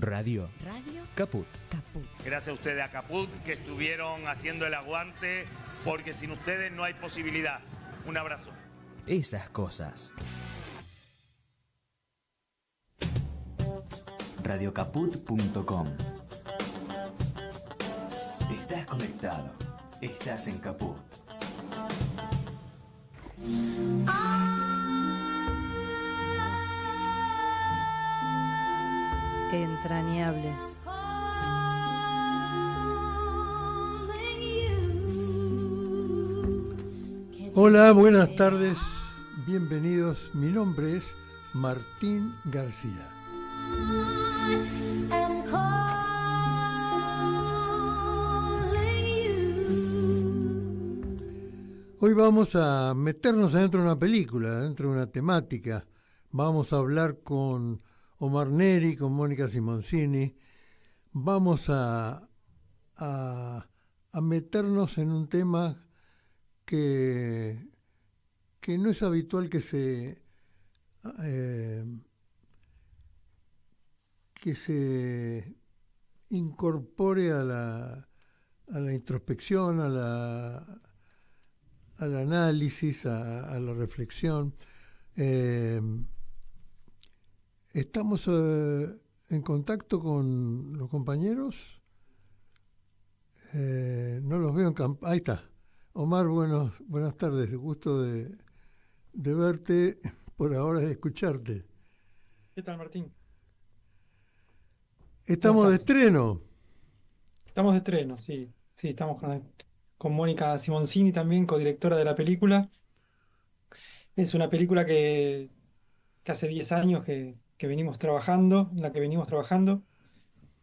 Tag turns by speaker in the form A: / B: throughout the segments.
A: Radio. Caput.
B: Gracias a ustedes, a Caput, que estuvieron haciendo el aguante, porque sin ustedes no hay posibilidad. Un abrazo.
A: Esas cosas. Radiocaput.com. Estás conectado. Estás en Caput.
C: Entrañables.
D: Hola, buenas tardes, bienvenidos. Mi nombre es Martín García. Hoy vamos a meternos adentro de una película, dentro de una temática. Vamos a hablar con Omar Neri, con Mónica Simoncini. Vamos a meternos en un tema que no es habitual que se incorpore a la introspección, al análisis, a la reflexión. Estamos en contacto con los compañeros. No los veo ahí está. Omar, buenas tardes, gusto de verte, por ahora de escucharte.
E: ¿Qué tal, Martín?
D: Estamos de estreno.
E: Estamos de estreno, sí. Sí, estamos con Mónica Simoncini también, codirectora de la película. Es una película que hace 10 años que venimos trabajando, en la que venimos trabajando.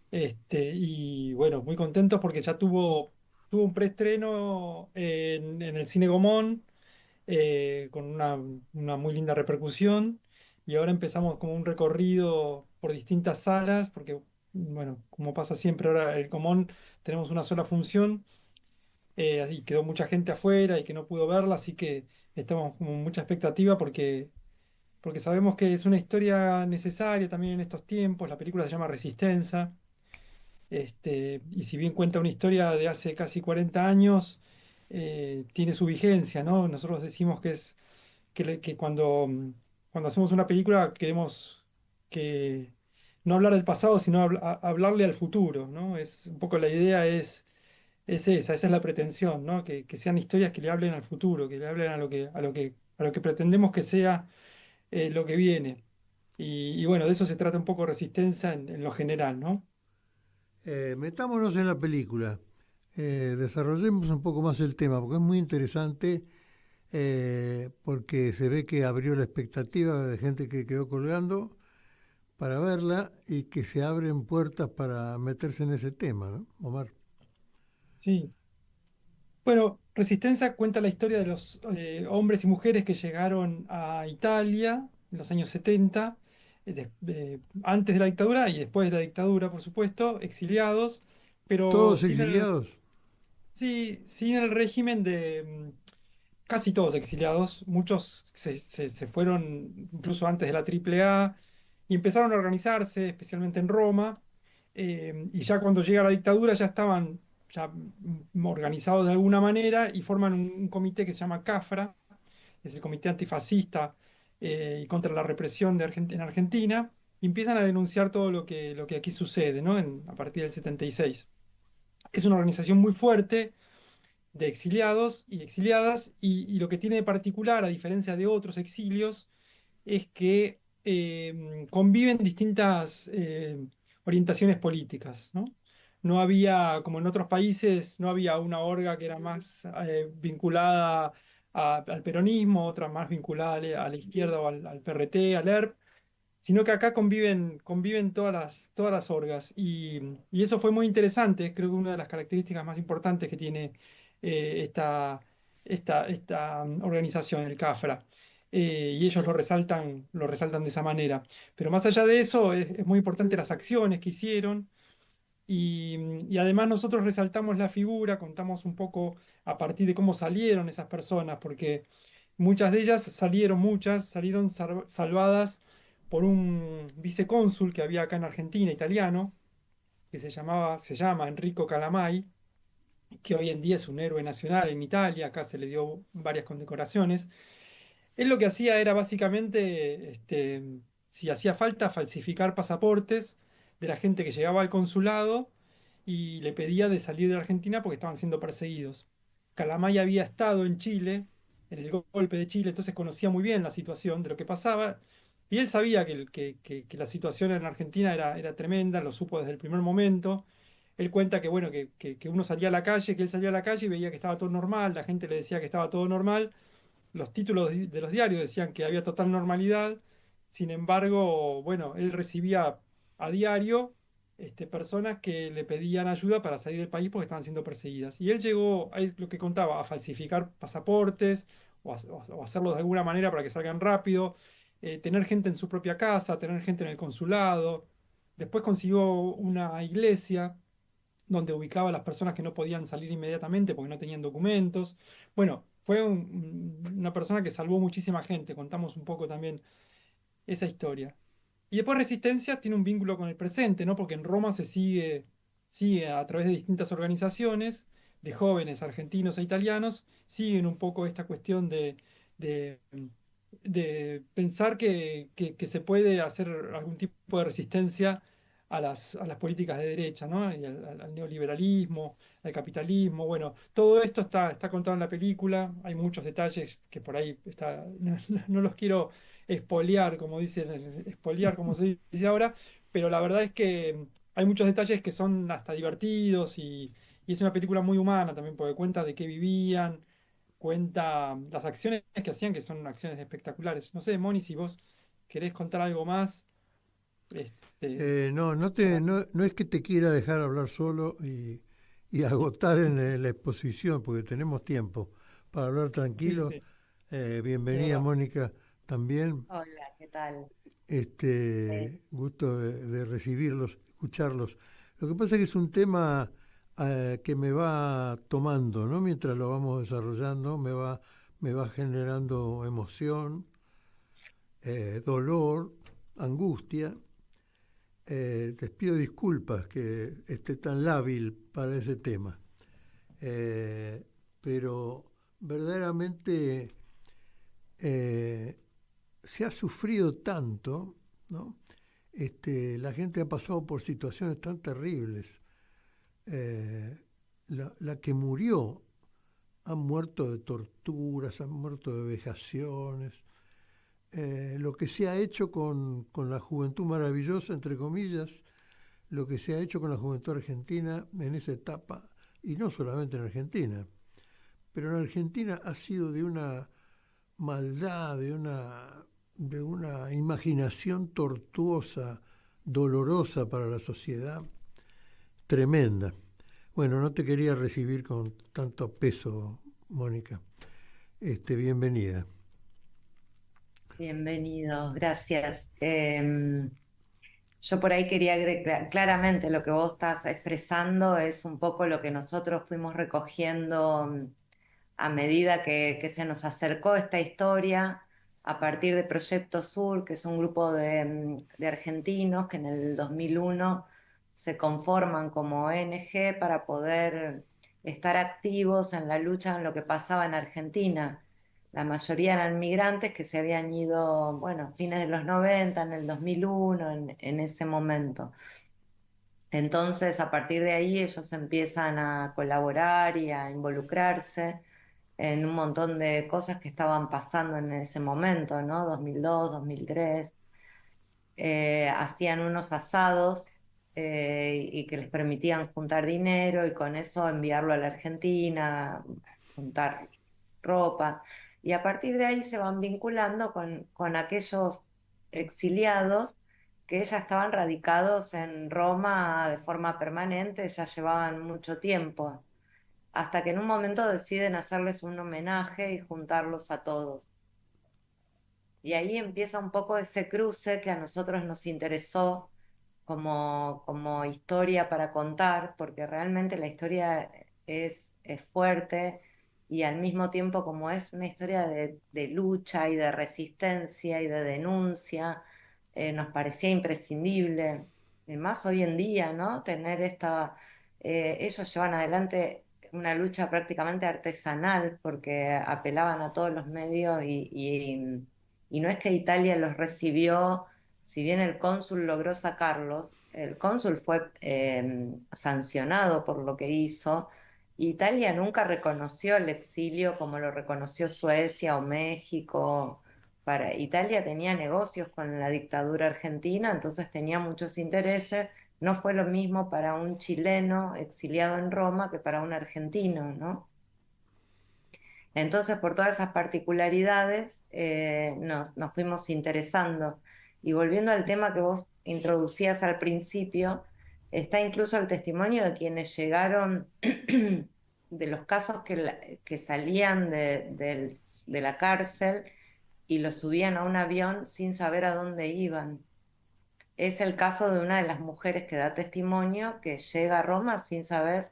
E: Y bueno, muy contentos porque ya tuvo un preestreno en el Cine Gomón, con una muy linda repercusión, y ahora empezamos como un recorrido por distintas salas, porque, bueno, como pasa siempre ahora el Gomón, tenemos una sola función, y quedó mucha gente afuera y que no pudo verla, así que estamos con mucha expectativa porque sabemos que es una historia necesaria también en estos tiempos. La película se llama Resistencia. Y si bien cuenta una historia de hace casi 40 años, tiene su vigencia, ¿no? Nosotros decimos que es que cuando hacemos una película queremos que no hablar del pasado, sino hablarle al futuro, ¿no? Un poco la idea esa es la pretensión, ¿no? Que sean historias que le hablen al futuro, que le hablen a lo que pretendemos que sea, lo que viene. Y bueno, de eso se trata un poco Resistencia en lo general, ¿no?
D: Metámonos en la película, desarrollemos un poco más el tema, porque es muy interesante, porque se ve que abrió la expectativa de gente que quedó colgando para verla y que se abren puertas para meterse en ese tema, ¿no, Omar?
E: Sí. Bueno, Resistencia cuenta la historia de los hombres y mujeres que llegaron a Italia en los años 70, antes de la dictadura y después de la dictadura, por supuesto, exiliados, pero
D: Todos exiliados.
E: sí, sin el régimen casi todos exiliados. Muchos se fueron incluso antes de la AAA y empezaron a organizarse, especialmente en Roma, y ya cuando llega la dictadura ya estaban ya organizados de alguna manera y forman un comité que se llama CAFRA, es el Comité Antifascista, y contra la represión en Argentina, y empiezan a denunciar todo lo que aquí sucede, ¿no? A partir del 76. Es una organización muy fuerte de exiliados y exiliadas, y lo que tiene de particular, a diferencia de otros exilios, es que conviven distintas orientaciones políticas, ¿no? No había, como en otros países, no había una orga que era más vinculada al peronismo, otra más vinculada a la izquierda o al PRT, al ERP, sino que acá conviven todas las orgas. Y eso fue muy interesante. Creo que una de las características más importantes que tiene esta organización, el CAFRA. Y ellos lo resaltan de esa manera. Pero más allá de eso, es muy importante las acciones que hicieron. Y además nosotros resaltamos la figura, contamos un poco a partir de cómo salieron esas personas, porque muchas salieron salvadas por un vicecónsul que había acá en Argentina, italiano, que se llama Enrico Calamai, que hoy en día es un héroe nacional en Italia, acá se le dio varias condecoraciones. Él lo que hacía era básicamente, si hacía falta, falsificar pasaportes de la gente que llegaba al consulado y le pedía de salir de la Argentina porque estaban siendo perseguidos. Calamay había estado en Chile, en el golpe de Chile, entonces conocía muy bien la situación de lo que pasaba y él sabía que la situación en Argentina era tremenda, lo supo desde el primer momento. Él cuenta que, bueno, que uno salía a la calle, que él salía a la calle y veía que estaba todo normal, la gente le decía que estaba todo normal, los títulos de los diarios decían que había total normalidad. Sin embargo, bueno, él recibía a diario personas que le pedían ayuda para salir del país porque estaban siendo perseguidas. Y él llegó, es lo que contaba, a falsificar pasaportes o hacerlo de alguna manera para que salgan rápido, tener gente en su propia casa, tener gente en el consulado. Después consiguió una iglesia donde ubicaba a las personas que no podían salir inmediatamente porque no tenían documentos. Bueno, fue una persona que salvó muchísima gente. Contamos un poco también esa historia. Y después Resistencia tiene un vínculo con el presente, ¿no? Porque en Roma sigue a través de distintas organizaciones de jóvenes argentinos e italianos, siguen un poco esta cuestión de, de pensar que se puede hacer algún tipo de resistencia a las políticas de derecha, ¿no? Y al neoliberalismo, al capitalismo. Bueno, todo esto está contado en la película. Hay muchos detalles que por ahí no los quiero espolear, como dicen, espolear, como se dice ahora, pero la verdad es que hay muchos detalles que son hasta divertidos y es una película muy humana también, porque cuenta de qué vivían, cuenta las acciones que hacían, que son acciones espectaculares. No sé, Moni, si vos querés contar algo más, este,
D: No,
E: para...
D: no es que te quiera dejar hablar solo y agotar en la exposición, porque tenemos tiempo para hablar
E: Sí,
D: tranquilos.
E: sí, de
D: Bienvenida,
E: verdad.
D: Mónica, también.
F: Hola, ¿qué tal?
D: Gusto de recibirlos, escucharlos. Lo que pasa es que es un tema que me va tomando, ¿no? Mientras lo vamos desarrollando, me va generando emoción, dolor, angustia. Les pido disculpas que esté tan lábil para ese tema, Eh, pero verdaderamente eh, se ha sufrido tanto, ¿no? La gente ha pasado por situaciones tan terribles. Eh, la que murió han muerto de torturas, han muerto de vejaciones. Lo que se ha hecho con la juventud maravillosa, entre comillas, lo que se ha hecho con la juventud argentina en esa etapa, y no solamente en Argentina, pero en Argentina ha sido de una maldad, de una imaginación tortuosa, dolorosa para la sociedad, tremenda. Bueno, no te quería recibir con tanto peso, Mónica. Bienvenida.
F: Bienvenidos, gracias. Yo por ahí quería agregar, claramente lo que vos estás expresando es un poco lo que nosotros fuimos recogiendo a medida que se nos acercó esta historia a partir de Proyecto Sur, que es un grupo de argentinos que en el 2001 se conforman como ONG para poder estar activos en la lucha en lo que pasaba en Argentina. La mayoría eran migrantes que se habían ido, bueno, a fines de los 90, en el 2001, en ese momento. Entonces, a partir de ahí, ellos empiezan a colaborar y a involucrarse en un montón de cosas que estaban pasando en ese momento, ¿no? 2002, 2003. Hacían unos asados y que les permitían juntar dinero y con eso enviarlo a la Argentina, juntar ropa. Y a partir de ahí se van vinculando con aquellos exiliados que ya estaban radicados en Roma de forma permanente, ya llevaban mucho tiempo, hasta que en un momento deciden hacerles un homenaje y juntarlos a todos. Y ahí empieza un poco ese cruce que a nosotros nos interesó como historia para contar, porque realmente la historia es fuerte y al mismo tiempo como es una historia de lucha y de resistencia y de denuncia, nos parecía imprescindible, y más hoy en día, ¿no? Tener ellos llevan adelante una lucha prácticamente artesanal porque apelaban a todos los medios y no es que Italia los recibió, si bien el cónsul logró sacarlos, el cónsul fue sancionado por lo que hizo. Italia nunca reconoció el exilio como lo reconoció Suecia o México. Italia tenía negocios con la dictadura argentina, entonces tenía muchos intereses. No fue lo mismo para un chileno exiliado en Roma que para un argentino, ¿no? Entonces, por todas esas particularidades, nos fuimos interesando. Y volviendo al tema que vos introducías al principio, está incluso el testimonio de quienes llegaron, de los casos que salían de la cárcel y los subían a un avión sin saber a dónde iban. Es el caso de una de las mujeres que da testimonio que llega a Roma sin saber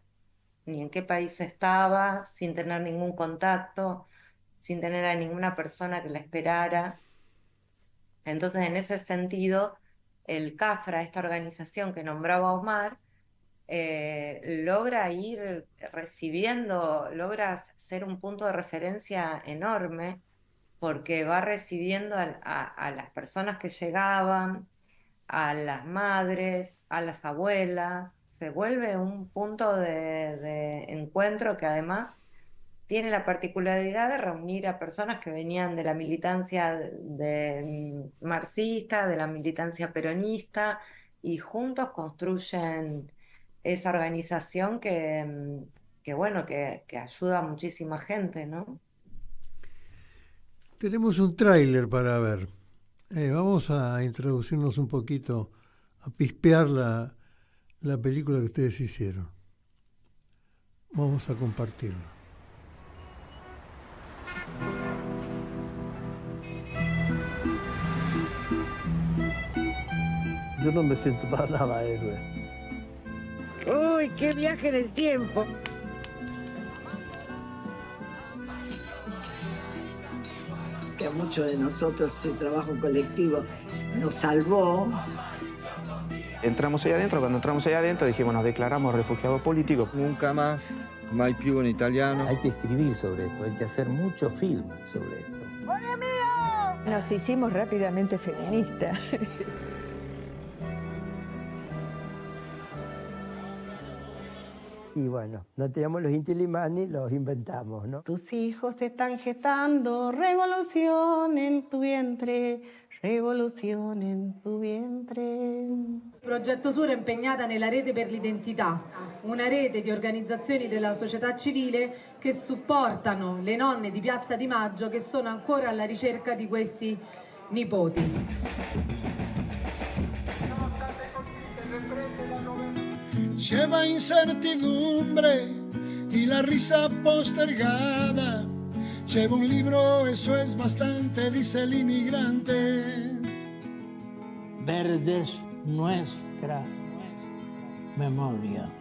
F: ni en qué país estaba, sin tener ningún contacto, sin tener a ninguna persona que la esperara. Entonces, en ese sentido, el CAFRA, esta organización que nombraba Omar, logra ir recibiendo, logra ser un punto de referencia enorme, porque va recibiendo a las personas que llegaban, a las madres, a las abuelas, se vuelve un punto de encuentro que además tiene la particularidad de reunir a personas que venían de la militancia marxista, de la militancia peronista, y juntos construyen esa organización que ayuda a muchísima gente, ¿no?
D: Tenemos un tráiler para ver. Vamos a introducirnos un poquito, a pispear la película que ustedes hicieron. Vamos a compartirlo.
G: Yo no me siento para nada héroe.
H: ¡Uy, qué viaje en el tiempo! Que a muchos de nosotros el trabajo colectivo nos salvó.
I: Entramos allá adentro, cuando entramos allá adentro dijimos, nos declaramos refugiados políticos.
J: Nunca más, mai più en italiano.
G: Hay que escribir sobre esto, hay que hacer mucho film sobre esto.
C: Nos hicimos rápidamente feministas.
K: Y bueno, no teníamos los intilimani, los inventamos, ¿no?
L: Tus hijos están gestando revolución en tu vientre, revolución en tu vientre.
M: Progetto Sur è impegnata nella rete per l'identità, una rete di organizzazioni della società civile che supportano le nonne di Piazza di Maggio che sono ancora alla ricerca di questi nipoti.
N: Lleva incertidumbre y la risa postergada. Lleva un libro, eso es bastante, dice el inmigrante.
O: Verde es nuestra memoria.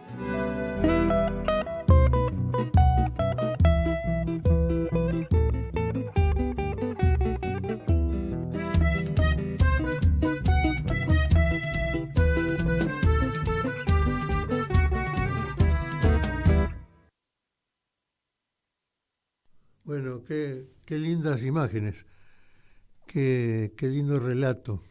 D: Bueno, qué lindas imágenes, qué lindo relato.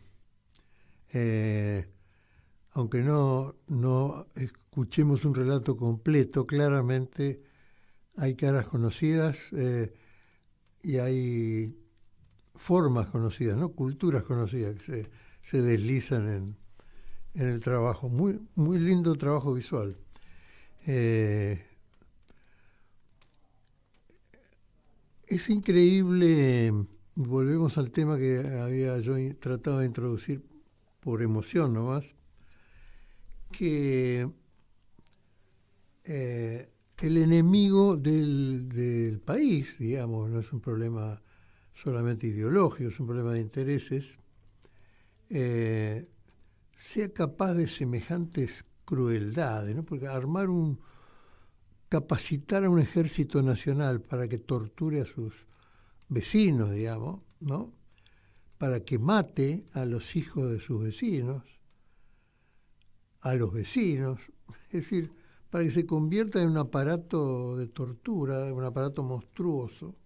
D: Aunque no escuchemos un relato completo, claramente hay caras conocidas y hay formas conocidas, ¿no? Culturas conocidas que se deslizan en el trabajo. Muy, muy lindo trabajo visual. Es increíble, volvemos al tema que había yo tratado de introducir por emoción nomás, que el enemigo del país, digamos, no es un problema solamente ideológico, es un problema de intereses, sea capaz de semejantes crueldades, ¿no? Porque capacitar a un ejército nacional para que torture a sus vecinos, digamos, ¿no? para que mate a los hijos de sus vecinos, a los vecinos, es decir, para que se convierta en un aparato de tortura, un aparato monstruoso,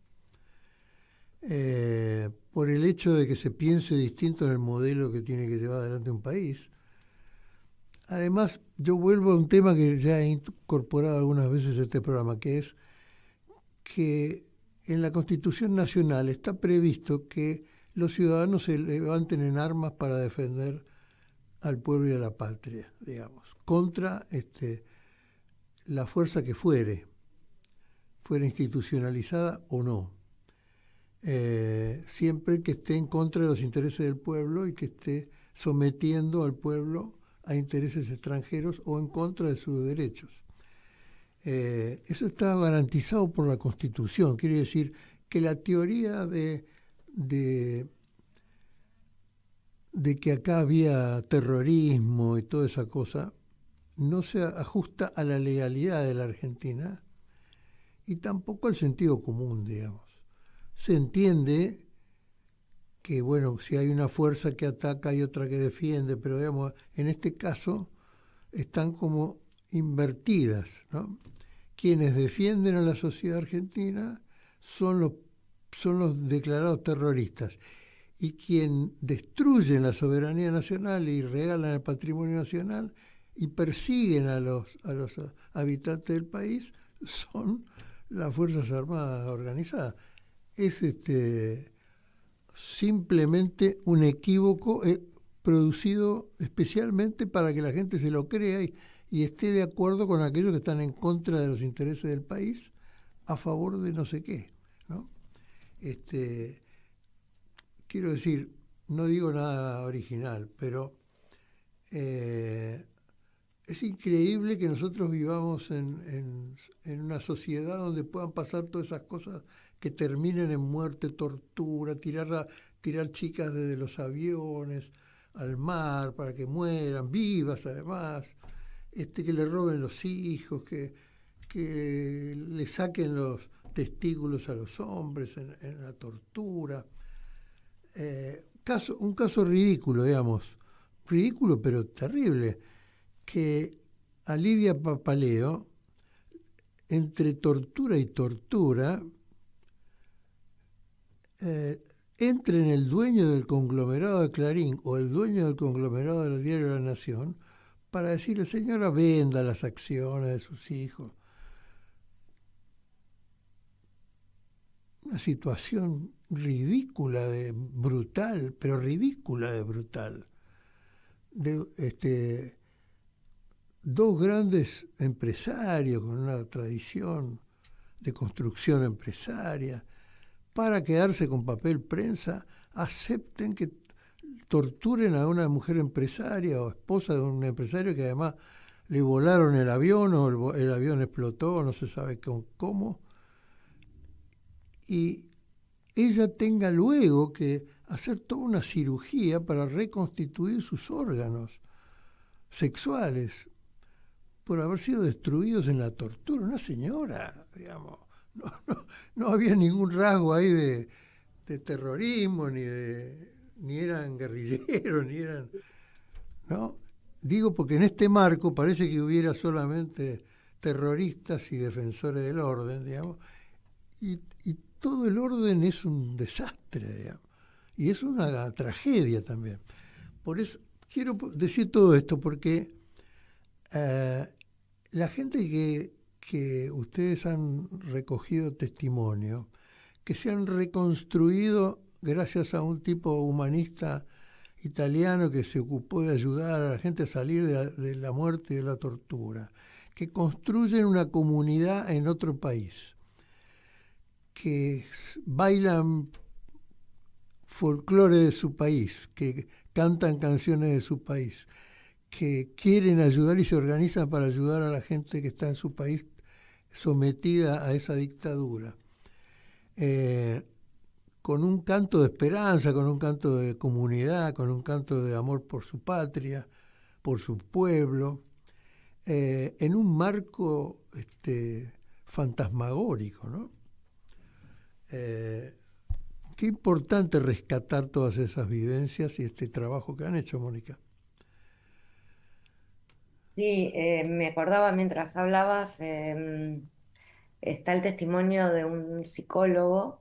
D: por el hecho de que se piense distinto en el modelo que tiene que llevar adelante un país. Además, yo vuelvo a un tema que ya he incorporado algunas veces en este programa, que es que en la Constitución Nacional está previsto que los ciudadanos se levanten en armas para defender al pueblo y a la patria, digamos, contra la fuerza que fuera institucionalizada o no, siempre que esté en contra de los intereses del pueblo y que esté sometiendo al pueblo a intereses extranjeros o en contra de sus derechos. Eso está garantizado por la Constitución, quiere decir que la teoría de que acá había terrorismo y toda esa cosa no se ajusta a la legalidad de la Argentina y tampoco al sentido común, digamos. Se entiende que, bueno, si hay una fuerza que ataca y otra que defiende, pero digamos, en este caso están como invertidas, ¿no? Quienes defienden a la sociedad argentina son los declarados terroristas. Y quien destruyen la soberanía nacional y regalan el patrimonio nacional y persiguen a los habitantes del país son las Fuerzas Armadas organizadas. Es simplemente un equívoco producido especialmente para que la gente se lo crea y esté de acuerdo con aquellos que están en contra de los intereses del país a favor de no sé qué, ¿no? Quiero decir, no digo nada original, pero es increíble que nosotros vivamos en una sociedad donde puedan pasar todas esas cosas que terminen en muerte, tortura, tirar chicas desde los aviones al mar para que mueran, vivas además, que le roben los hijos, que le saquen los testículos a los hombres en la tortura. Un caso ridículo, digamos, ridículo pero terrible, que a Lidia Papaleo, entre tortura y tortura, entre en el dueño del conglomerado de Clarín o el dueño del conglomerado del Diario de la Nación para decirle, señora, venda las acciones de sus hijos. Una situación ridícula de brutal, pero ridícula de brutal. Dos grandes empresarios con una tradición de construcción empresaria, para quedarse con papel prensa, acepten que torturen a una mujer empresaria o esposa de un empresario que además le volaron el avión o el avión explotó, no se sabe cómo, y ella tenga luego que hacer toda una cirugía para reconstituir sus órganos sexuales por haber sido destruidos en la tortura. Una señora, digamos, no había ningún rasgo ahí de terrorismo, ni eran guerrilleros, ni eran... ¿no? Digo porque en este marco parece que hubiera solamente terroristas y defensores del orden, digamos, y todo el orden es un desastre, digamos, y es una tragedia también. Por eso quiero decir todo esto, porque la gente que ustedes han recogido testimonio, que se han reconstruido gracias a un tipo humanista italiano que se ocupó de ayudar a la gente a salir de la muerte y de la tortura, que construyen una comunidad en otro país, que bailan folclore de su país, que cantan canciones de su país, que quieren ayudar y se organizan para ayudar a la gente que está en su país sometida a esa dictadura. Con un canto de esperanza, con un canto de comunidad, con un canto de amor por su patria, por su pueblo, en un marco fantasmagórico, ¿no? qué importante rescatar todas esas vivencias y este trabajo que han hecho, Mónica.
F: Sí, me acordaba mientras hablabas, está el testimonio de un psicólogo,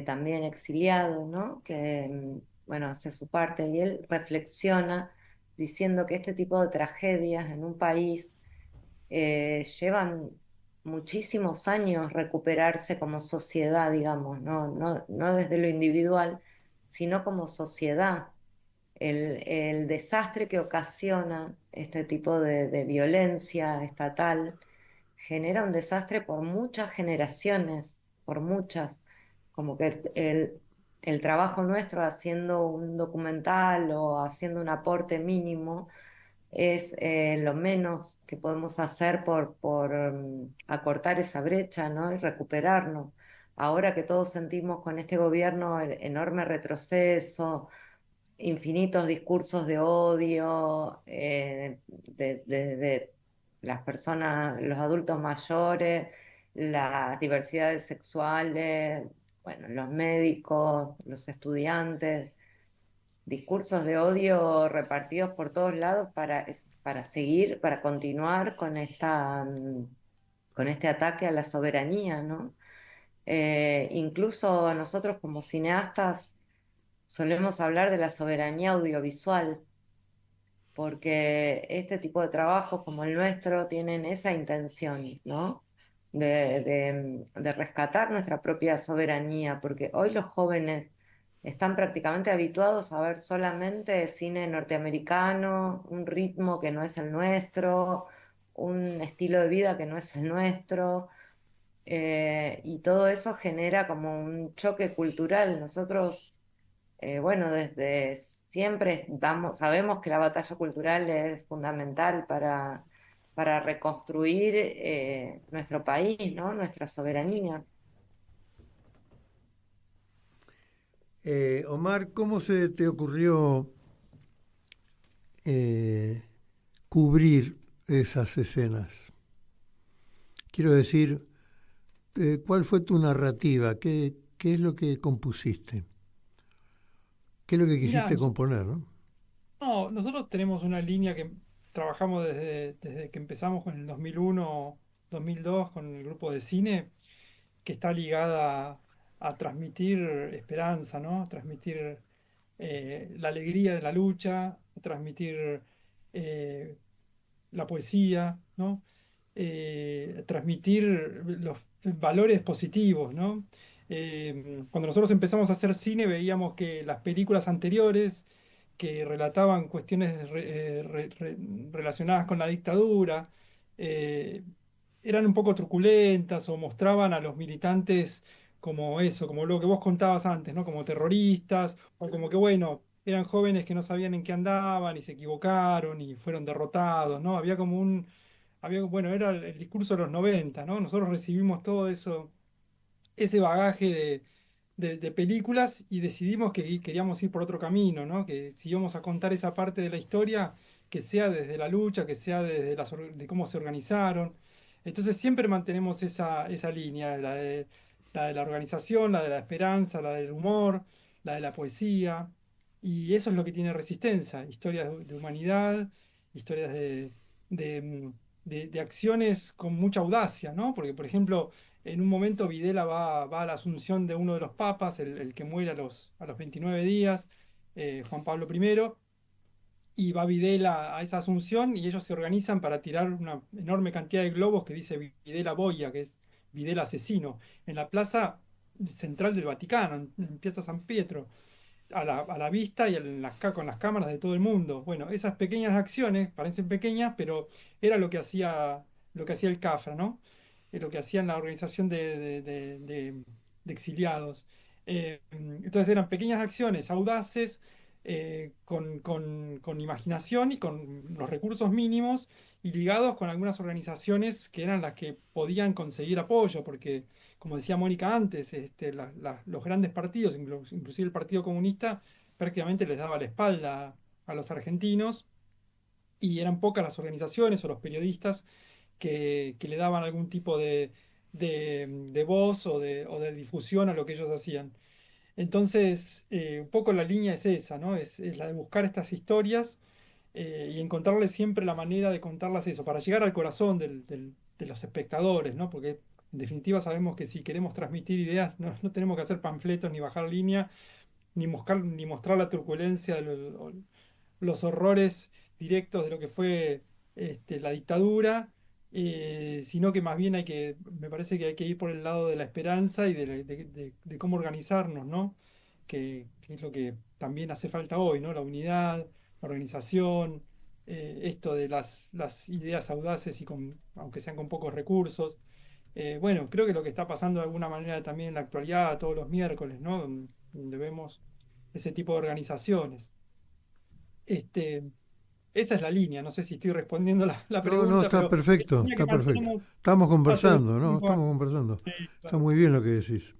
F: también exiliado, ¿no? Que, bueno, hace su parte y él reflexiona diciendo que este tipo de tragedias en un país llevan muchísimos años recuperarse como sociedad, digamos, no desde lo individual, sino como sociedad. El desastre que ocasiona este tipo de violencia estatal genera un desastre por muchas generaciones, por muchas, como que el trabajo nuestro haciendo un documental o haciendo un aporte mínimo es lo menos que podemos hacer por acortar esa brecha, ¿no? Y recuperarnos. Ahora que todos sentimos con este gobierno el enorme retroceso, infinitos discursos de odio de las personas, los adultos mayores, las diversidades sexuales, bueno, los médicos, los estudiantes, discursos de odio repartidos por todos lados para seguir, para continuar con con este ataque a la soberanía, ¿no? Incluso nosotros como cineastas solemos hablar de la soberanía audiovisual, porque este tipo de trabajos como el nuestro tienen esa intención, ¿no? De rescatar nuestra propia soberanía, porque hoy los jóvenes están prácticamente habituados a ver solamente cine norteamericano, un ritmo que no es el nuestro, un estilo de vida que no es el nuestro, y todo eso genera como un choque cultural. Nosotros, bueno, desde siempre sabemos que la batalla cultural es fundamental para reconstruir nuestro país, ¿no? Nuestra soberanía.
D: Omar, ¿cómo se te ocurrió cubrir esas escenas? Quiero decir, ¿cuál fue tu narrativa? ¿Qué es lo que compusiste? ¿Qué es lo que quisiste
E: Mirá,
D: componer, no?
E: no, nosotros tenemos una línea que trabajamos desde que empezamos con el 2001, 2002 con el grupo de cine, que está ligada a transmitir esperanza, ¿no? A transmitir la alegría de la lucha, a transmitir eh, la poesía, ¿no? Transmitir los valores positivos, ¿no? Cuando nosotros empezamos a hacer cine veíamos que las películas anteriores que relataban cuestiones relacionadas con la dictadura eh, eran un poco truculentas o mostraban a los militantes como eso, como lo que vos contabas antes, ¿no? Como terroristas, o como que, bueno, eran jóvenes que no sabían en qué andaban y se equivocaron y fueron derrotados, ¿no? Bueno, era el discurso de los 90, ¿no? Nosotros recibimos todo eso, ese bagaje de películas y decidimos que queríamos ir por otro camino, ¿no? Que si íbamos a contar esa parte de la historia, que sea desde la lucha, que sea desde de cómo se organizaron. Entonces siempre mantenemos esa línea, la de la organización, la de la esperanza, la del humor, la de la poesía. Y eso es lo que tiene Resistencia, historias de humanidad, historias de acciones con mucha audacia, ¿no? Porque, por ejemplo, en un momento Videla va a la asunción de uno de los papas, el que muere a los 29 días, Juan Pablo I, y va Videla a esa asunción y ellos se organizan para tirar una enorme cantidad de globos que dice Videla Boya, que es Videla asesino, en la plaza central del Vaticano, en Piazza San Pietro, a la vista y con las cámaras de todo el mundo. Bueno, esas pequeñas acciones parecen pequeñas, pero era lo que hacía el CAFRA, ¿no? Lo que hacían la organización de exiliados. Entonces eran pequeñas acciones audaces, con imaginación y con los recursos mínimos y ligados con algunas organizaciones que eran las que podían conseguir apoyo, porque como decía Mónica antes, los grandes partidos, inclusive el Partido Comunista, prácticamente les daba la espalda a los argentinos y eran pocas las organizaciones o los periodistas que le daban algún tipo de voz o de difusión a lo que ellos hacían. Entonces, un poco la línea es esa, ¿no? Es la de buscar estas historias y encontrarle siempre la manera de contarlas eso, para llegar al corazón de los espectadores, ¿no? Porque en definitiva sabemos que si queremos transmitir ideas, no tenemos que hacer panfletos ni bajar línea, ni mostrar la turbulencia, los horrores directos de lo que fue la dictadura, sino que más bien me parece que hay que ir por el lado de la esperanza y de cómo organizarnos, ¿no? Que es lo que también hace falta hoy, ¿no? La unidad, la organización, esto de las ideas audaces aunque sean con pocos recursos. Bueno, creo que lo que está pasando de alguna manera también en la actualidad, todos los miércoles, ¿no? Donde vemos ese tipo de organizaciones. Esa es la línea, no sé si estoy respondiendo la pregunta.
D: No, está perfecto, está perfecto. Estamos conversando, ¿no? Estamos conversando. Está muy bien lo que decís.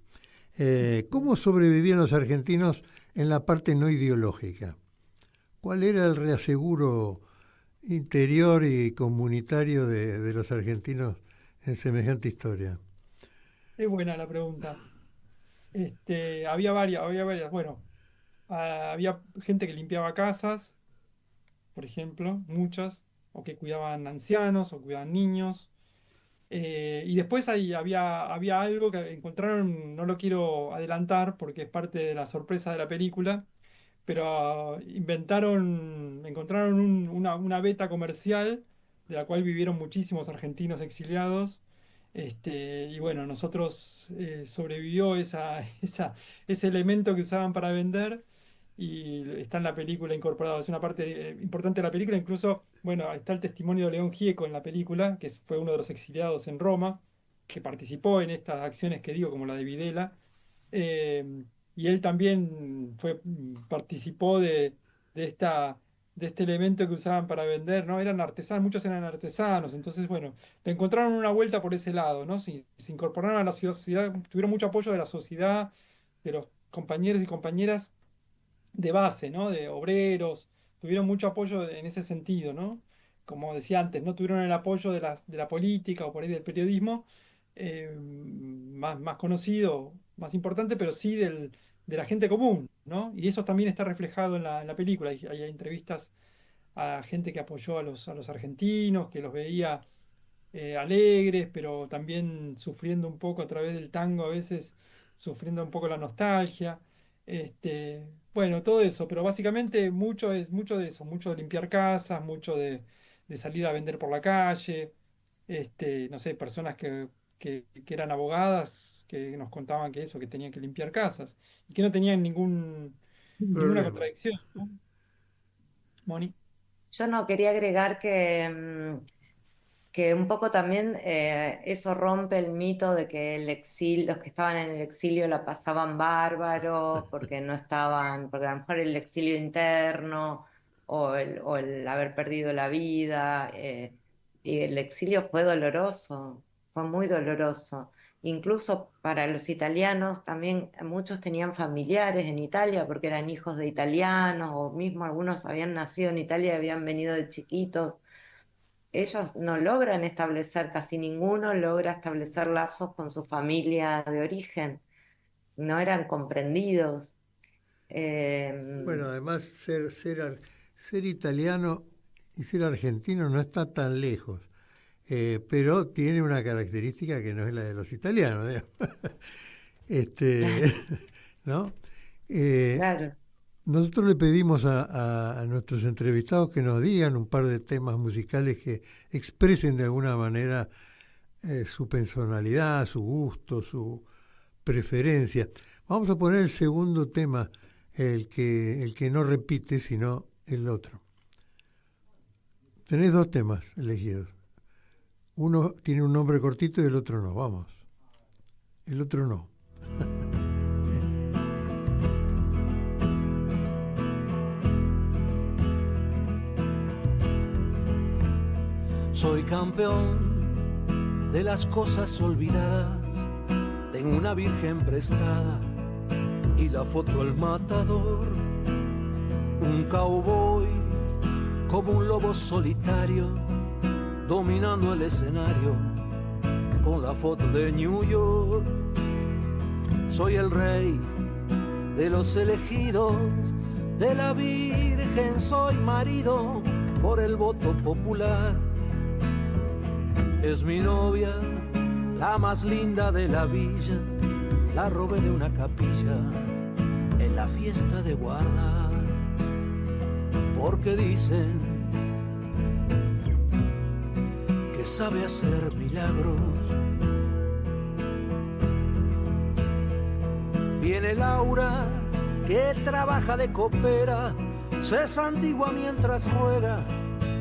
D: ¿Cómo sobrevivían los argentinos en la parte no ideológica? ¿Cuál era el reaseguro interior y comunitario de los argentinos en semejante historia?
E: Es buena la pregunta. Había varias. Bueno, había gente que limpiaba casas, por ejemplo, muchas, o que cuidaban ancianos o cuidaban niños. Y después había algo que encontraron, no lo quiero adelantar porque es parte de la sorpresa de la película, pero encontraron una beta comercial de la cual vivieron muchísimos argentinos exiliados. Y bueno, nosotros sobrevivió ese elemento que usaban para vender y está en la película incorporado. Es una parte importante de la película. Incluso, bueno, está el testimonio de León Gieco en la película, que fue uno de los exiliados en Roma, que participó en estas acciones que digo, como la de Videla. Y él también participó de este elemento que usaban para vender, ¿no? Eran artesanos, muchos eran artesanos, entonces, bueno, le encontraron una vuelta por ese lado, ¿no? Se incorporaron a la sociedad, tuvieron mucho apoyo de la sociedad, de los compañeros y compañeras de base, ¿no? De obreros, tuvieron mucho apoyo en ese sentido, ¿no? Como decía antes, no tuvieron el apoyo de la política o por ahí del periodismo, más conocido, más importante, pero sí de la gente común, ¿no? Y eso también está reflejado en la película. Hay entrevistas a gente que apoyó a los argentinos, que los veía alegres, pero también sufriendo un poco a través del tango, a veces sufriendo un poco la nostalgia. Bueno, todo eso, pero básicamente mucho de eso, mucho de limpiar casas, mucho de salir a vender por la calle, no sé, personas que eran abogadas que nos contaban que tenían que limpiar casas y que no tenían ninguna contradicción, ¿no? Moni.
F: Yo no quería agregar que un poco también eso rompe el mito de que los que estaban en el exilio la pasaban bárbaro, porque a lo mejor el exilio interno o el haber perdido la vida, y el exilio fue doloroso, fue muy doloroso. Incluso para los italianos también muchos tenían familiares en Italia porque eran hijos de italianos, o mismo algunos habían nacido en Italia y habían venido de chiquitos. Ellos no logran casi ninguno logra establecer lazos con su familia de origen. No eran comprendidos.
D: Bueno, además ser italiano y ser argentino no está tan lejos. Pero tiene una característica que no es la de los italianos, ¿no?
F: Claro.
D: Nosotros le pedimos a nuestros entrevistados que nos digan un par de temas musicales que expresen de alguna manera su personalidad, su gusto, su preferencia. Vamos a poner el segundo tema, el que no repite, sino el otro. Tenés dos temas elegidos. Uno tiene un nombre cortito y el otro no. Vamos. El otro no.
P: Soy campeón de las cosas olvidadas. Tengo una virgen prestada y la foto del matador. Un cowboy como un lobo solitario, dominando el escenario con la foto de New York. Soy el rey de los elegidos, de la Virgen soy marido por el voto popular. Es mi novia, la más linda de la villa, la robé de una capilla en la fiesta de guarda, porque dicen que sabe hacer milagros. Viene Laura, que trabaja de copera, se santigua mientras ruega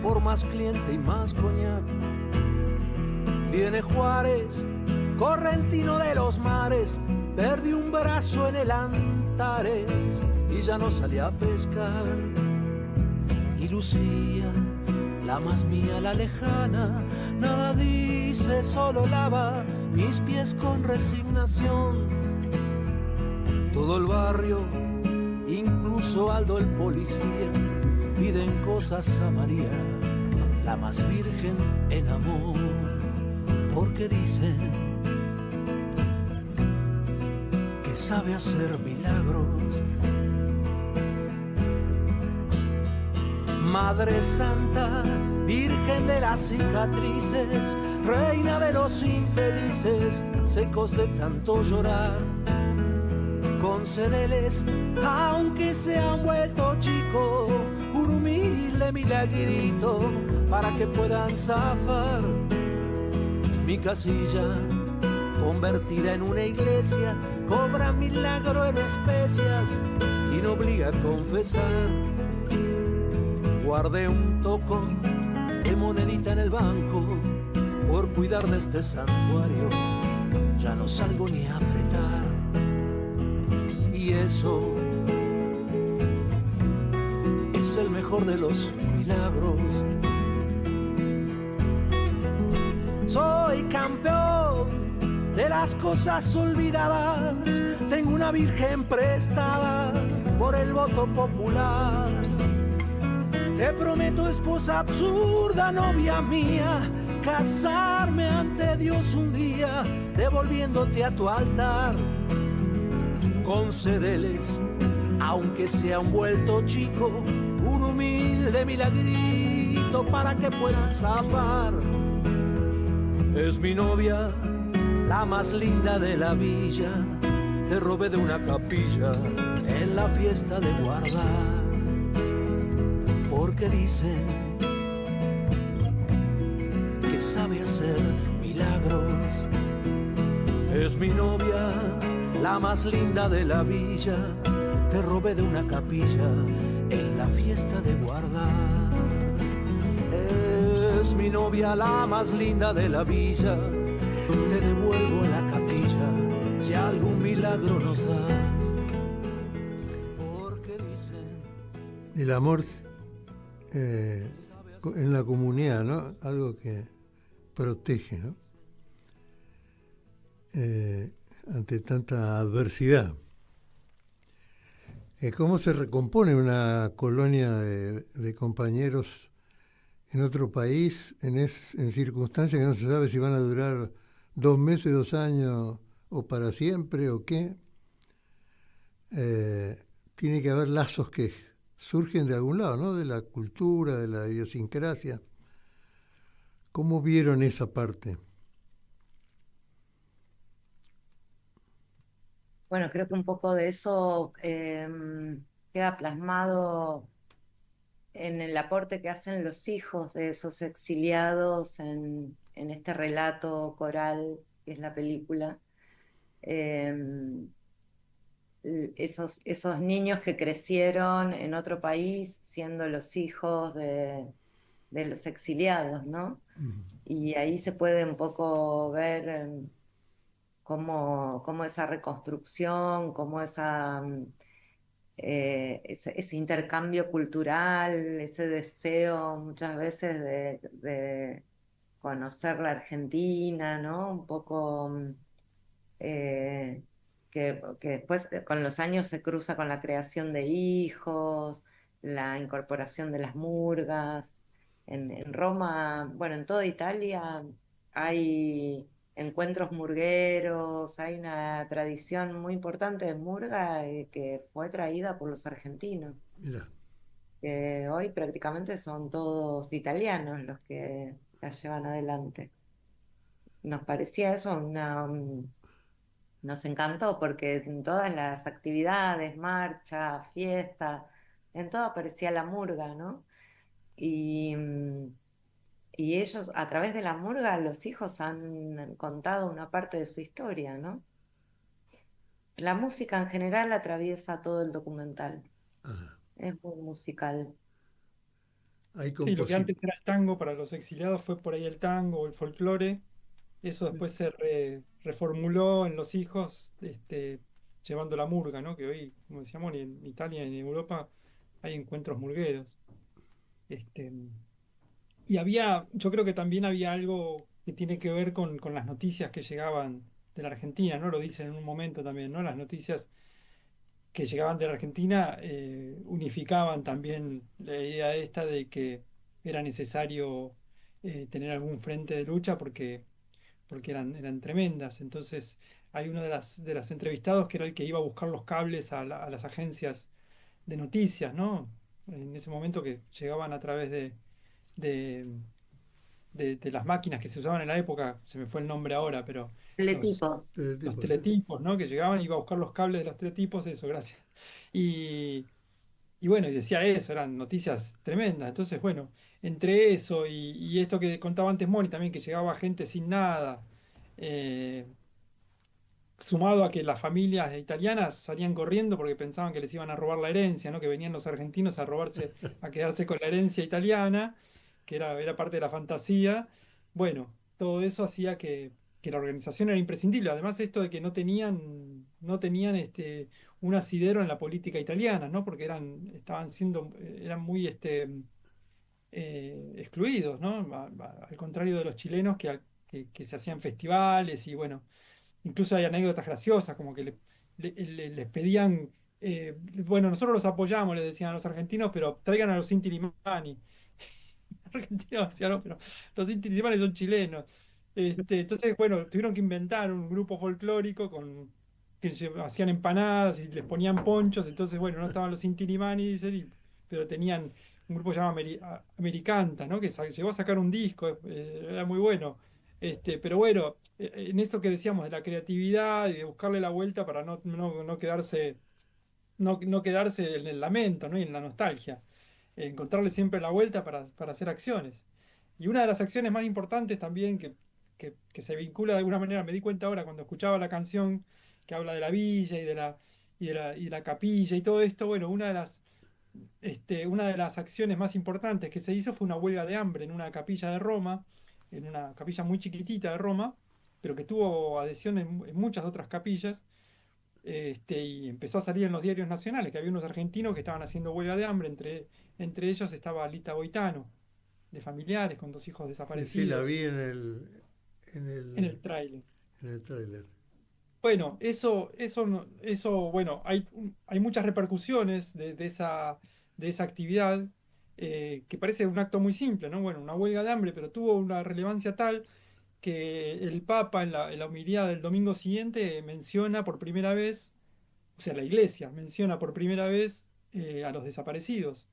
P: por más cliente y más coñac. Viene Juárez, correntino de los mares, perdió un brazo en el Antares y ya no sale a pescar. Y Lucía, la más mía, la lejana, nada dice, solo lava mis pies con resignación. Todo el barrio, incluso Aldo el policía, piden cosas a María, la más virgen en amor, porque dicen que sabe hacer milagros. Madre Santa, Virgen de las cicatrices, reina de los infelices, secos de tanto llorar. Concédeles, aunque se han vuelto chicos, un humilde milagrito para que puedan zafar. Mi casilla, convertida en una iglesia, cobra milagro en especias y no obliga a confesar. Guardé un tocón de monedita en el banco por cuidar de este santuario, ya no salgo ni a apretar. Y eso es el mejor de los milagros. Soy campeón de las cosas olvidadas, tengo una virgen prestada por el voto popular. Te prometo, esposa absurda, novia mía, casarme ante Dios un día, devolviéndote a tu altar. Concédeles, aunque sea un vuelto chico, un humilde milagrito para que puedan zafar. Es mi novia, la más linda de la villa, te robé de una capilla en la fiesta de guarda, porque dicen que sabe hacer milagros. Es mi novia, la más linda de la villa, te robé de una capilla en la fiesta de guarda. Es mi novia, la más linda de la villa, te devuelvo la capilla si algún milagro nos das. Porque dicen
D: El amor en la comunidad, ¿no? Algo que protege, ¿no? Ante tanta adversidad. ¿Cómo se recompone una colonia de compañeros en otro país, en circunstancias que no se sabe si van a durar 2 meses, 2 años, o para siempre, o qué? Tiene que haber lazos que surgen de algún lado, ¿no? De la cultura, de la idiosincrasia. ¿Cómo vieron esa parte?
F: Bueno, creo que un poco de eso queda plasmado en el aporte que hacen los hijos de esos exiliados en este relato coral que es la película. Esos niños que crecieron en otro país siendo los hijos de los exiliados, ¿no? Y ahí se puede un poco ver cómo esa reconstrucción, cómo ese intercambio cultural, ese deseo muchas veces de conocer la Argentina, ¿no? Un poco que después con los años se cruza con la creación de hijos, la incorporación de las murgas. En Roma, bueno, en toda Italia hay encuentros murgueros, hay una tradición muy importante de murga que fue traída por los argentinos,
D: Mira,
F: que hoy prácticamente son todos italianos los que la llevan adelante. Nos parecía eso nos encantó porque en todas las actividades, marcha, fiesta, en todo aparecía la murga, ¿no? Y, y ellos, a través de la murga, los hijos han contado una parte de su historia, ¿no? La música en general atraviesa todo el documental.
D: ajá.
F: Es muy musical.
D: Hay
E: Sí, lo que
D: composi-
E: antes era el tango para los exiliados fue por ahí el tango o el folclore. Eso después se reformuló en los hijos, llevando la murga, ¿no? Que hoy, como decíamos, ni en Italia ni en Europa hay encuentros murgueros. Este, y yo creo que también había algo que tiene que ver con las noticias que llegaban de la Argentina, ¿no? Lo dicen en un momento también, ¿no? Las noticias que llegaban de la Argentina unificaban también la idea esta de que era necesario tener algún frente de lucha porque eran tremendas. Entonces, hay uno de las entrevistados que era el que iba a buscar los cables a las agencias de noticias, ¿no? En ese momento que llegaban a través de, de las máquinas que se usaban en la época, se me fue el nombre ahora, pero
F: Teletipo.
E: los teletipos, ¿no? Que llegaban, iba a buscar los cables de los teletipos, eso, gracias. Y, y bueno, y decía eso, eran noticias tremendas. Entonces, bueno, entre eso y esto que contaba antes Moni también, que llegaba gente sin nada, eh, sumado a que las familias italianas salían corriendo porque pensaban que les iban a robar la herencia, ¿no? Que venían los argentinos a quedarse con la herencia italiana, que era parte de la fantasía. Bueno, todo eso hacía que la organización era imprescindible. Además, esto de que no tenían un asidero en la política italiana, ¿no? Porque eran muy excluidos, ¿no? Al contrario de los chilenos que se hacían festivales y bueno. Incluso hay anécdotas graciosas, como que les pedían, bueno, nosotros los apoyamos, les decían a los argentinos, pero traigan a los Inti Illimani. Los argentinos decían, no, pero los Inti Illimani son chilenos. Entonces, bueno, tuvieron que inventar un grupo folclórico que hacían empanadas y les ponían ponchos. Entonces, bueno, no estaban los Inti Illimani, dicen, pero tenían un grupo llamado Americanta, ¿no? Que llegó a sacar un disco, era muy bueno. Pero bueno, en eso que decíamos de la creatividad y de buscarle la vuelta para no quedarse, no quedarse en el lamento, ¿no? Y en la nostalgia. Encontrarle siempre la vuelta para hacer acciones. Y una de las acciones más importantes también que se vincula de alguna manera, me di cuenta ahora cuando escuchaba la canción que habla de la villa y de la capilla y todo esto, bueno, una de las acciones más importantes que se hizo fue una huelga de hambre en una capilla de Roma, en una capilla muy chiquitita de Roma, pero que tuvo adhesión en muchas otras capillas, y empezó a salir en los diarios nacionales que había unos argentinos que estaban haciendo huelga de hambre, entre ellos estaba Lita Boitano, de familiares con 2 hijos
D: Sí,
E: desaparecidos.
D: sí, la vi
E: En el tráiler.
D: en el tráiler.
E: Bueno, bueno, hay muchas repercusiones de esa actividad, que parece un acto muy simple, ¿no? Bueno, una huelga de hambre, pero tuvo una relevancia tal que el Papa en la homilía del domingo siguiente menciona por primera vez, o sea, la Iglesia menciona por primera vez a los desaparecidos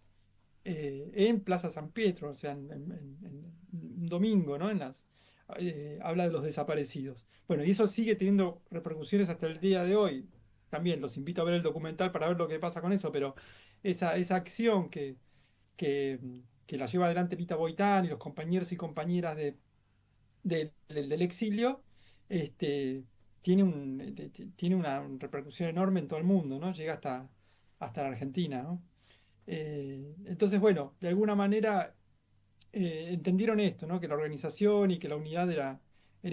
E: en Plaza San Pietro, o sea, en un domingo, ¿no? Habla de los desaparecidos. Bueno, y eso sigue teniendo repercusiones hasta el día de hoy. También los invito a ver el documental para ver lo que pasa con eso, pero esa acción que, que la lleva adelante Lita Boitán y los compañeros y compañeras del exilio, tiene una repercusión enorme en todo el mundo, ¿no? Llega hasta la Argentina, ¿no? Entonces, bueno, de alguna manera entendieron esto, ¿no? Que la organización y que la unidad era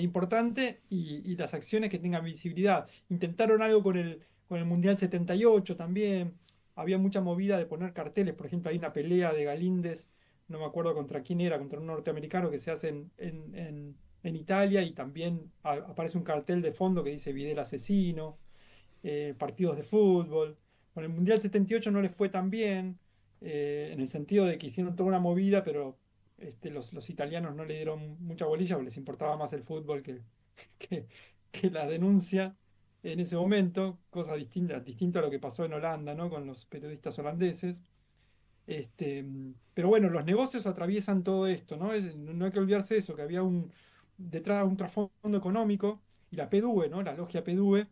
E: importante y las acciones que tengan visibilidad. Intentaron algo con el Mundial 78 también. Había mucha movida de poner carteles. Por ejemplo, hay una pelea de Galíndez, no me acuerdo contra quién era, contra un norteamericano que se hace en Italia y también aparece un cartel de fondo que dice Videla asesino, partidos de fútbol. Con el Mundial 78 no les fue tan bien, en el sentido de que hicieron toda una movida, pero los italianos no le dieron mucha bolilla, porque les importaba más el fútbol que que, que la denuncia en ese momento, cosa distinta a lo que pasó en Holanda, ¿no? Con los periodistas holandeses. Pero bueno, los negocios atraviesan todo esto, ¿no? No hay que olvidarse de eso, que había detrás un trasfondo económico, y la PDUE, ¿no? La logia PDUE,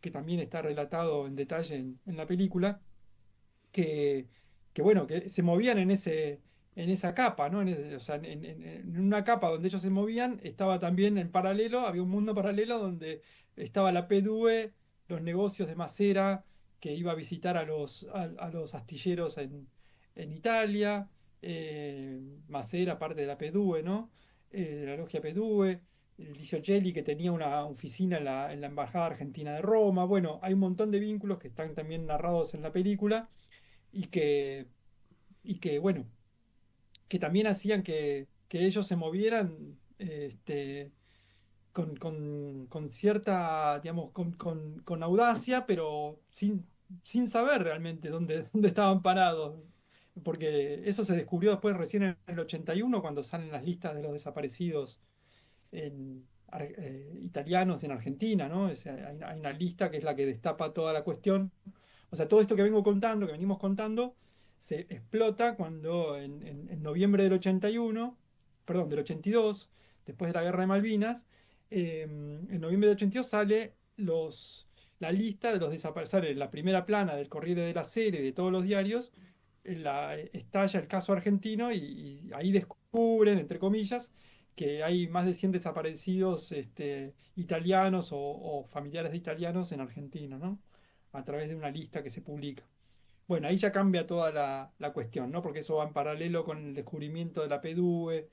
E: que también está relatado en detalle en la película, que, bueno, que se movían en esa capa, ¿no? O sea, en una capa donde ellos se movían, estaba también en paralelo, había un mundo paralelo donde estaba la PDUE, los negocios de Macera, que iba a visitar a los astilleros en Italia, Macera, parte de la PDUE, ¿no? De la logia PDUE, Licio Gelli, que tenía una oficina en la Embajada Argentina de Roma. Bueno, hay un montón de vínculos que están también narrados en la película y que bueno, que también hacían que ellos se movieran con cierta, digamos, con audacia, pero sin saber realmente dónde estaban parados. Porque eso se descubrió después, recién en el 81, cuando salen las listas de los desaparecidos italianos en Argentina, ¿no? Hay una lista que es la que destapa toda la cuestión. O sea, todo esto que venimos contando, se explota cuando en noviembre del 81, perdón, del 82, después de la Guerra de Malvinas, en noviembre del 82 sale la lista de los desaparecidos, sale la primera plana del Corriere della Sera y de todos los diarios, estalla el caso argentino y ahí descubren, entre comillas, que hay más de 100 desaparecidos italianos o familiares de italianos en Argentina, ¿no? A través de una lista que se publica. Bueno, ahí ya cambia toda la cuestión, ¿no? Porque eso va en paralelo con el descubrimiento de la PDUE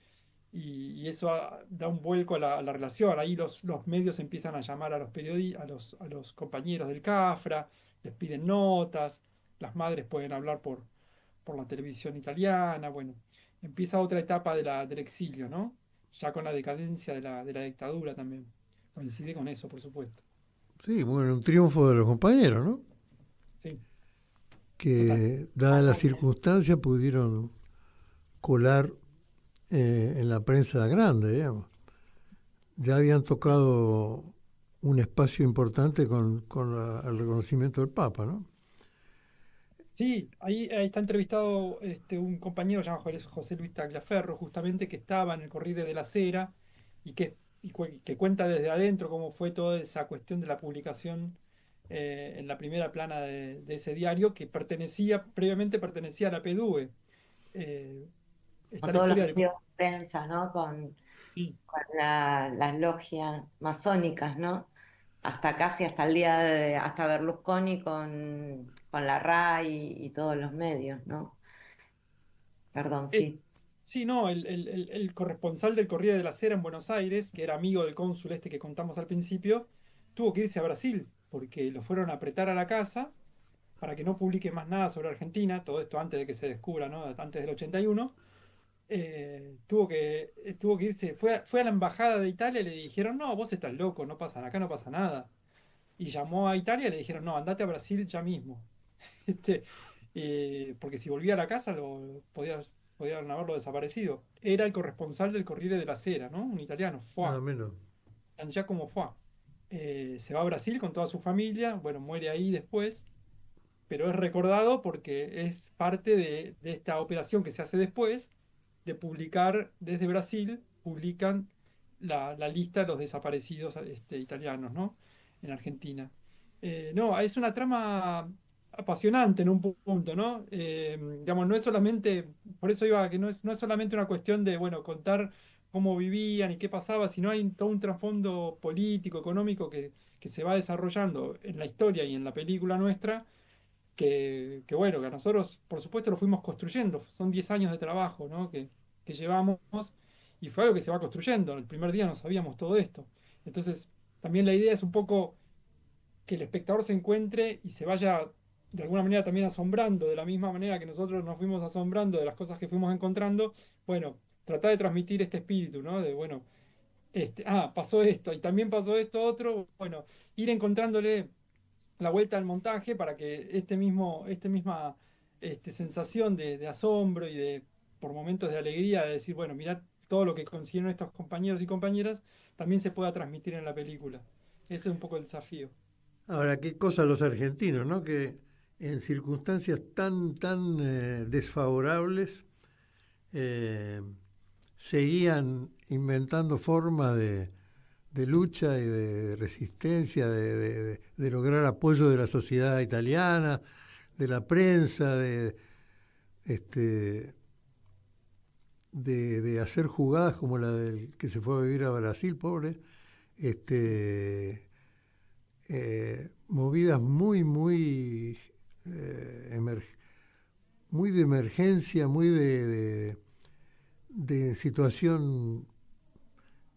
E: y eso da un vuelco a la relación. Ahí los medios empiezan a llamar a los periodistas, a los compañeros del CAFRA, les piden notas, las madres pueden hablar por la televisión italiana. Bueno, empieza otra etapa del exilio, ¿no? Ya con la decadencia de la dictadura también. Coincide con eso, por supuesto.
D: Sí, bueno, un triunfo de los compañeros, ¿no?
E: Sí.
D: Que, dadas las circunstancias, pudieron colar en la prensa grande, digamos. Ya habían tocado un espacio importante con el reconocimiento del Papa, ¿no?
E: Sí, ahí está entrevistado un compañero llamado José Luis Tagliaferro, justamente, que estaba en el Corriere della Sera y que cuenta desde adentro cómo fue toda esa cuestión de la publicación en la primera plana de ese diario, que previamente pertenecía a la PDUE. Está
F: Con
E: la
F: todos los
E: historia
F: medios de prensa, ¿no?
E: Sí.
F: Con las logias masónicas, ¿no? Hasta el día hasta Berlusconi con la RAI y todos los medios, ¿no? Perdón, sí.
E: Sí, no, el corresponsal del Corriere della Sera en Buenos Aires, que era amigo del cónsul que contamos al principio, tuvo que irse a Brasil porque lo fueron a apretar a la casa para que no publique más nada sobre Argentina, todo esto antes de que se descubra, ¿no? Antes del 81. Tuvo que irse, fue a la embajada de Italia y le dijeron, no, vos estás loco, acá no pasa nada. Y llamó a Italia y le dijeron, no, andate a Brasil ya mismo. Porque si volvía a la casa podían haberlo desaparecido. Era el corresponsal del Corriere della Sera, ¿no? Un italiano,
D: Nada menos.
E: Giacomo Foà. Se va a Brasil con toda su familia, bueno, muere ahí después, pero es recordado porque es parte de esta operación que se hace después, de publicar desde Brasil, publican la lista de los desaparecidos italianos, ¿no? En Argentina. No, es una trama apasionante en un punto, ¿no? Digamos, no es solamente, por eso iba, que no es solamente una cuestión de, bueno, contar cómo vivían y qué pasaba, sino hay todo un trasfondo político, económico que se va desarrollando en la historia y en la película nuestra, bueno, que a nosotros, por supuesto, lo fuimos construyendo. Son 10 años de trabajo, ¿no? que llevamos, y fue algo que se va construyendo. El primer día no sabíamos todo esto. Entonces, también la idea es un poco que el espectador se encuentre y se vaya de alguna manera también asombrando, de la misma manera que nosotros nos fuimos asombrando de las cosas que fuimos encontrando. Bueno, tratar de transmitir este espíritu, ¿no? De, bueno, pasó esto y también pasó esto otro. Bueno, ir encontrándole la vuelta al montaje para que esta misma sensación de asombro y por momentos de alegría, de decir, bueno, mirá todo lo que consiguieron estos compañeros y compañeras también se pueda transmitir en la película. Ese es un poco el desafío.
D: Ahora, qué cosa los argentinos, ¿no? Que en circunstancias tan desfavorables seguían inventando formas de lucha y de resistencia, de lograr apoyo de la sociedad italiana, de la prensa, de hacer jugadas como la del que se fue a vivir a Brasil, pobre, movidas muy de emergencia, muy de situación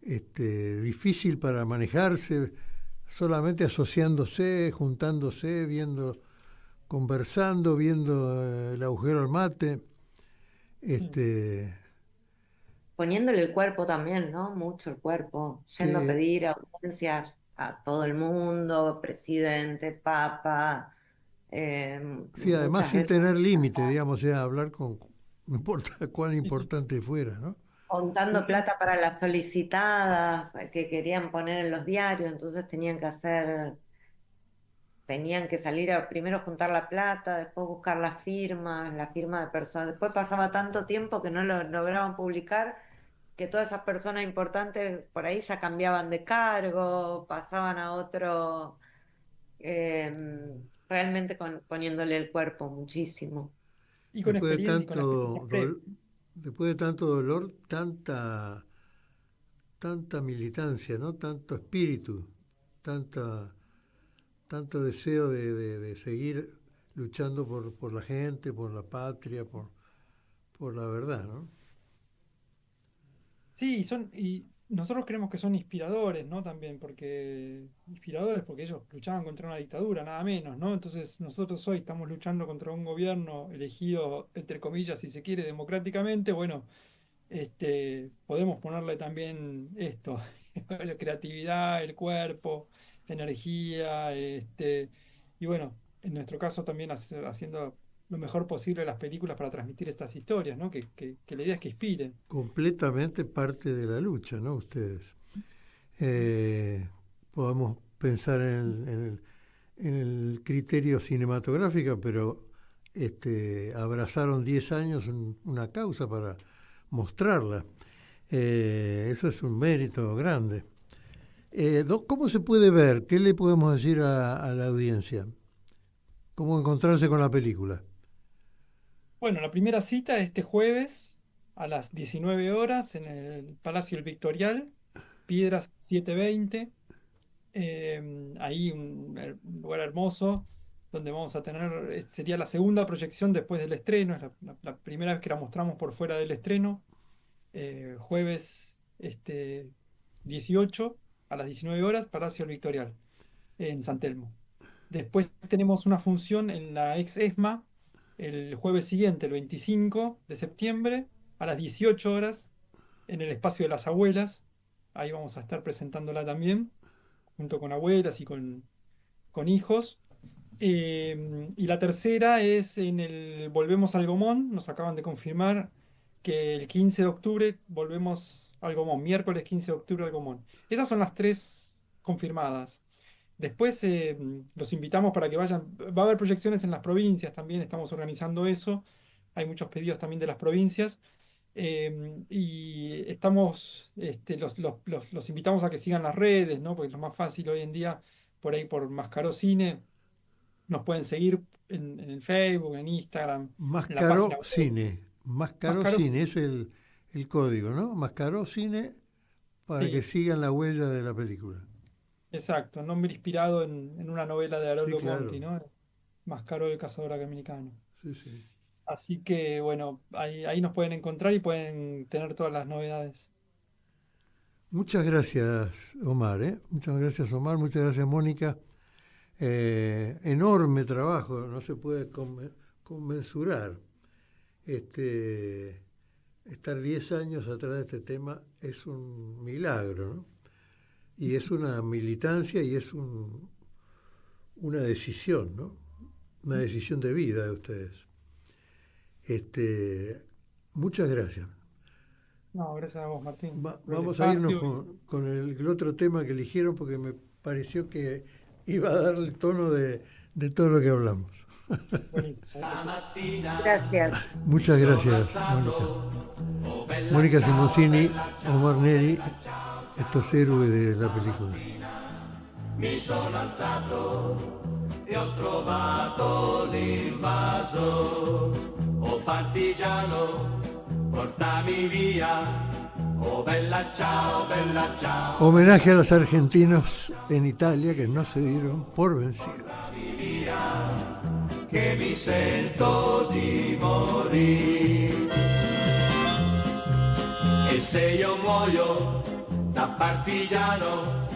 D: difícil para manejarse, solamente asociándose, juntándose, conversando, viendo el agujero al mate.
F: Poniéndole el cuerpo también, ¿no? Mucho el cuerpo, yendo a pedir audiencias a todo el mundo, presidente, papa.
D: Sí, además sin tener límite, digamos, hablar con, no importa cuán importante fuera, ¿no?
F: Contando plata para las solicitadas que querían poner en los diarios, entonces tenían que salir a primero juntar la plata, después buscar la firma de personas. Después pasaba tanto tiempo que no lo lograban publicar, que todas esas personas importantes por ahí ya cambiaban de cargo, pasaban a otro, realmente poniéndole el cuerpo muchísimo.
E: Y con
D: Después
E: experiencia,
D: después de tanto dolor, tanta militancia, ¿no? Tanto espíritu, tanto deseo de seguir luchando por la gente, por la patria, por la verdad, ¿no?
E: Sí, y nosotros creemos que son inspiradores, ¿no? También, inspiradores porque ellos luchaban contra una dictadura, nada menos, ¿no? Entonces nosotros hoy estamos luchando contra un gobierno elegido, entre comillas, si se quiere, democráticamente. Bueno, podemos ponerle también esto, la creatividad, el cuerpo, la energía, y bueno, en nuestro caso también haciendo lo mejor posible las películas para transmitir estas historias, ¿no? Que la idea es que inspiren.
D: Completamente parte de la lucha, ¿no? Ustedes. Podemos pensar en el criterio cinematográfico, pero abrazaron 10 años una causa para mostrarla. Eso es un mérito grande. ¿Cómo se puede ver? ¿Qué le podemos decir a la audiencia? ¿Cómo encontrarse con la película?
E: Bueno, la primera cita este jueves a las 19 horas en el Palacio El Victorial, Piedras 720. Ahí un lugar hermoso donde vamos a tener, sería la segunda proyección después del estreno, es la primera vez que la mostramos por fuera del estreno. Jueves 18 a las 19 horas, Palacio El Victorial, en San Telmo. Después tenemos una función en la ex ESMA el jueves siguiente, el 25 de septiembre, a las 18 horas, en el Espacio de las Abuelas. Ahí vamos a estar presentándola también, junto con abuelas y con hijos. Y la tercera es en el Volvemos al Gomón. Nos acaban de confirmar que el 15 de octubre volvemos al Gomón, miércoles 15 de octubre al Gomón. Esas son las tres confirmadas. Después los invitamos para que vayan. Va a haber proyecciones en las provincias también, estamos organizando eso. Hay muchos pedidos también de las provincias. Y estamos, los invitamos a que sigan las redes, ¿no? Porque es lo más fácil hoy en día, por ahí por Mascaró Cine. Nos pueden seguir en el Facebook, en Instagram.
D: Mascaró Cine. Mascaró Cine es el código, ¿no? Mascaró Cine para
E: Sí.
D: que sigan la huella de la película.
E: Exacto, nombre inspirado en una novela de Haroldo
D: Sí, claro.
E: Conti, ¿no? Mascaró el cazador americano.
D: Sí, sí.
E: Así que bueno, ahí nos pueden encontrar y pueden tener todas las novedades.
D: Muchas gracias, Omar, ¿eh? Muchas gracias, Omar. Muchas gracias, Mónica. Enorme trabajo, no se puede conmensurar. Estar 10 años atrás de este tema es un milagro, ¿no? Y es una militancia y es una decisión, ¿no? Una decisión de vida de ustedes. Muchas gracias.
E: No, gracias a vos, Martín.
D: Vamos a irnos con el otro tema que eligieron porque me pareció que iba a dar el tono de todo lo que hablamos.
F: Gracias.
D: Muchas gracias, Mónica. Mónica Simoncini, Omar Neri, estos héroes de la película.
Q: Mi sono alzato e ho trovato l'invaso. Oh partigiano, portami via. Oh bella ciao, bella ciao.
D: Homenaje a los argentinos en Italia que no se dieron por vencidos.
Q: Che mi sento di morire. E se io muoio da partigiano,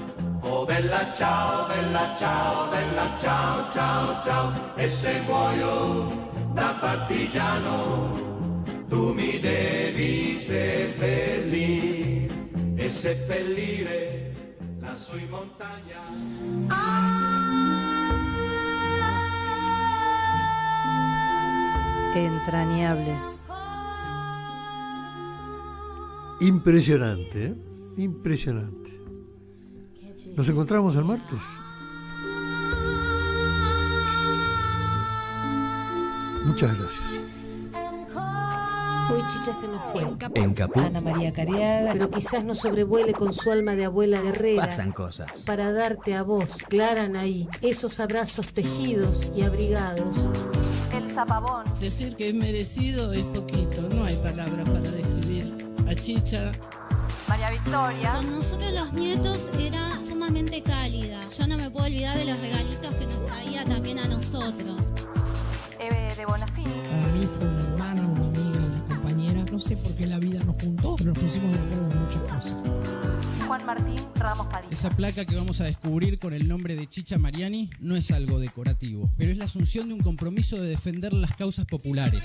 Q: oh bella ciao, bella ciao, bella ciao, ciao, ciao. E se muoio da partigiano, tu mi devi seppellire e seppellire lassù in montagna.
R: Entrañables.
D: Impresionante, ¿eh? Impresionante. Nos encontramos el martes. Muchas gracias.
S: Hoy Chicha se nos fue.
T: En Caput.
S: Ana María Cariaga, pero quizás no sobrevuele con su alma de abuela guerrera.
T: Pasan cosas.
S: Para darte a vos, Clara Anaí, esos abrazos tejidos y abrigados.
U: El zapabón.
V: Decir que es merecido es poquito, no hay palabras para describir a Chicha.
U: María Victoria.
W: Con nosotros los nietos era sumamente cálida. Yo no me puedo olvidar de los regalitos que nos traía también a nosotros.
U: Eve de Bonafini.
X: Para mí fue una hermana, una amiga, una compañera. No sé por qué la vida nos juntó, pero nos pusimos de acuerdo en muchas cosas.
U: Juan Martín Ramos Padilla.
V: Esa placa que vamos a descubrir con el nombre de Chicha Mariani no es algo decorativo, pero es la asunción de un compromiso de defender las causas populares.